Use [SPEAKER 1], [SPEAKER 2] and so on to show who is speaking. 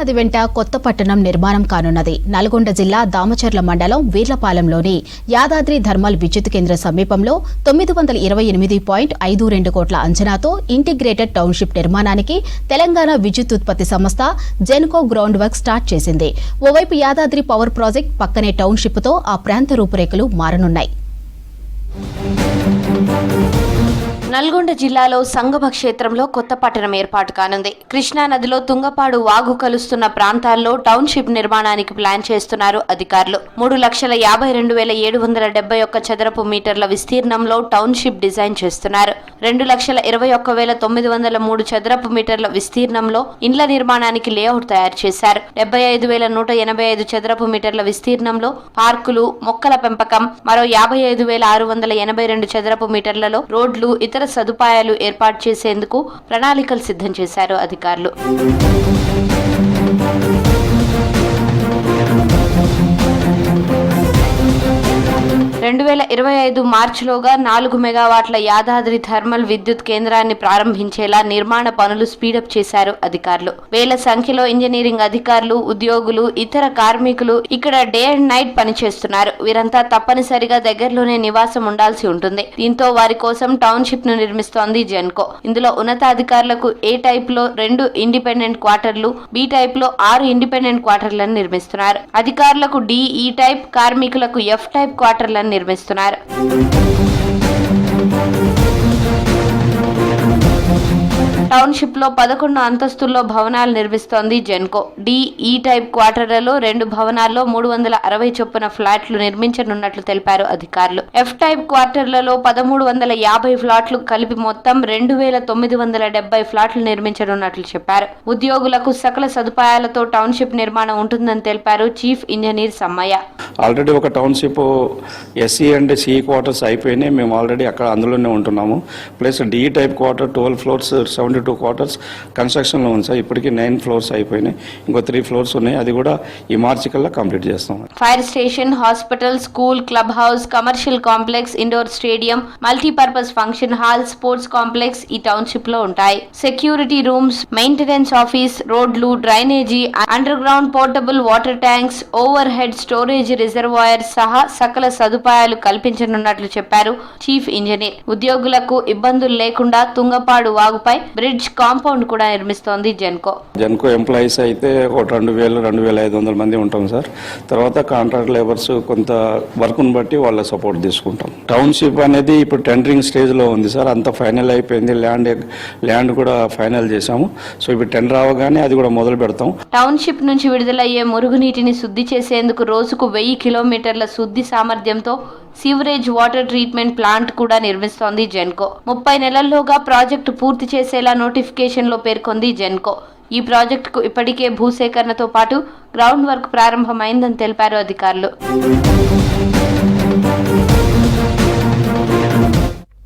[SPEAKER 1] కృష్ణానది వెంట కొత్త పట్టణం నిర్మాణం కానున్నది. నల్గొండ జిల్లా దామచర్ల మండలం వీర్లపాలెంలోని యాదాద్రి థర్మల్ విద్యుత్ కేంద్ర సమీపంలో 928.52 కోట్ల అంచనాతో ఇంటిగ్రేటెడ్ టౌన్షిప్ నిర్మాణానికి తెలంగాణ విద్యుత్ ఉత్పత్తి సంస్థ జెన్కో గ్రౌండ్ వర్క్ స్టార్ట్ చేసింది. ఓవైపు యాదాద్రి పవర్ ప్రాజెక్ట్, పక్కనే టౌన్షిప్తో ఆ ప్రాంత రూపురేఖలు మారనున్నాయి.
[SPEAKER 2] నల్గొండ జిల్లాలో సంగమ క్షేత్రంలో కొత్త పట్టణం ఏర్పాటు కానుంది. కృష్ణానదిలో తుంగపాడు వాగు కలుస్తున్న ప్రాంతాల్లో టౌన్షిప్ నిర్మాణానికి ప్లాన్ చేస్తున్నారు అధికారులు. 3,52,771 చదరపు మీటర్ల విస్తీర్ణంలో టౌన్షిప్ డిజైన్ చేస్తున్నారు. 2,21,903 చదరపు మీటర్ల విస్తీర్ణంలో ఇండ్ల నిర్మాణానికి లేఅవుట్ తయారు చేశారు. 75,185 చదరపు మీటర్ల విస్తీర్ణంలో పార్కులు, మొక్కల పెంపకం, మరో 55,682 చదరపు మీటర్లలో రోడ్లు, ఇతర సదుపాయాలు ఏర్పాటు చేసేందుకు ప్రణాళికలు సిద్ధం చేశారు అధికారులు. 2025 మార్చిలోగా 4 మెగావాట్ల యాదాద్రి థర్మల్ విద్యుత్ కేంద్రాన్ని ప్రారంభించేలా నిర్మాణ పనులు స్పీడప్ చేశారు అధికారులు. వేల సంఖ్యలో ఇంజనీరింగ్ అధికారులు, ఉద్యోగులు, ఇతర కార్మికులు ఇక్కడ డే అండ్ నైట్ పనిచేస్తున్నారు. వీరంతా తప్పనిసరిగా దగ్గరలోనే నివాసం ఉండాల్సి ఉంటుంది. దీంతో వారి కోసం టౌన్షిప్ ను నిర్మిస్తోంది జెన్కో. ఇందులో ఉన్నతాధికారులకు ఏ టైప్ లో 2 ఇండిపెండెంట్ క్వార్టర్లు, బి టైప్ లో 6 ఇండిపెండెంట్ క్వార్టర్లను నిర్మిస్తున్నారు. అధికారులకు డిఈ టైప్, కార్మికులకు ఎఫ్ టైప్ క్వార్టర్లను నిర్మిస్తున్నారు. టౌన్షిప్ లో 11 అంతస్తుల్లో భవనాలు నిర్మిస్తోంది జెన్కో. డిఈ టైప్ క్వార్టర్లలో 2 భవనాల్లో 360 చొప్పున ఫ్లాట్లు నిర్మించనున్నట్లు తెలిపారు అధికారులు. ఎఫ్ టైప్ క్వార్టర్లలో 1,350 ఫ్లాట్లు కలిపి మొత్తం 2,970 ఫ్లాట్లు నిర్మించనున్నట్లు చెప్పారు. ఉద్యోగులకు సకల సదుపాయాలతో టౌన్షిప్ నిర్మాణం ఉంటుందని తెలిపారు చీఫ్ ఇంజనీర్ సమ్మయ్య.
[SPEAKER 3] ఆల్రెడీ ఒక township SE and CE quarters అయిపోయినాయి. మేము ఆల్రెడీ అక్కడ అందులోనే ఉంటున్నాము. Plus DE type quarter 12 floors 72 quarters కన్స్ట్రక్షన్లో ఉంది సార్. ఇప్పటికీ 9 ఫ్లోర్స్ అయిపోయినాయి. ఇంకో 3 ఫ్లోర్స్ ఉన్నాయి. అది కూడా ఈ మార్చి కల్లా కంప్లీట్ చేస్తాం.
[SPEAKER 2] Fire station, hospital, school, club house, commercial complex, indoor stadium, multipurpose function hall, sports complex ఈ టౌన్షిప్ లో ఉంటాయి. సెక్యూరిటీ రూమ్స్, మెయింటెనెన్స్ ఆఫీస్, రోడ్లు, drainage, under ground portable water tanks, over head storage reservoir సహా సకల సదుపాయాలు కల్పించనున్నట్లు చెప్పారు chief engineer. ఉద్యోగులకు ఇబ్బందులు లేకుండా తుంగపాడు వాగుపై బ్రిడ్జ్ కాంపౌండ్ కూడా నిర్మిస్తోంది జెన్కో
[SPEAKER 3] ఎంప్లాయీస్ అయితే ఒక 2,000-2,500 మంది ఉంటాం సార్. తర్వాత కాంట్రాక్ట్ లేబర్స్ కొంత వర్క్ ను బట్టి వాళ్ళ సపోర్ట్ తీసుకుంటాం. టౌన్షిప్ అనేది ఇప్పుడు టెండరింగ్ స్టేజ్ లో ఉంది సార్. అంత ఫైనల్ అయిపోయింది. ల్యాండ్ కూడా ఫైనల్ చేశాము. సో ఇప్పుడు టెండర్ అవగానే అది కూడా మొదలు పెడతాం.
[SPEAKER 2] టౌన్షిప్ నుంచి విడుదలయ్యే మురుగునీటిని శుద్ధి చేసేందుకు రోజుకు 1000 కిలోమీటర్ల శుద్ధి సామర్థ్యంతో సీవరేజ్ వాటర్ ట్రీట్మెంట్ ప్లాంట్ కూడా నిర్మిస్తోంది జెన్కో. 30 నెలల్లోగా ప్రాజెక్టు పూర్తి చేసేలా నోటిఫికేషన్ లో పేర్కొంది జెన్కో. ఈ ప్రాజెక్టుకు ఇప్పటికే భూసేకరణతో పాటు గ్రౌండ్ వర్క్ ప్రారంభమైందని తెలిపారు అధికారులు.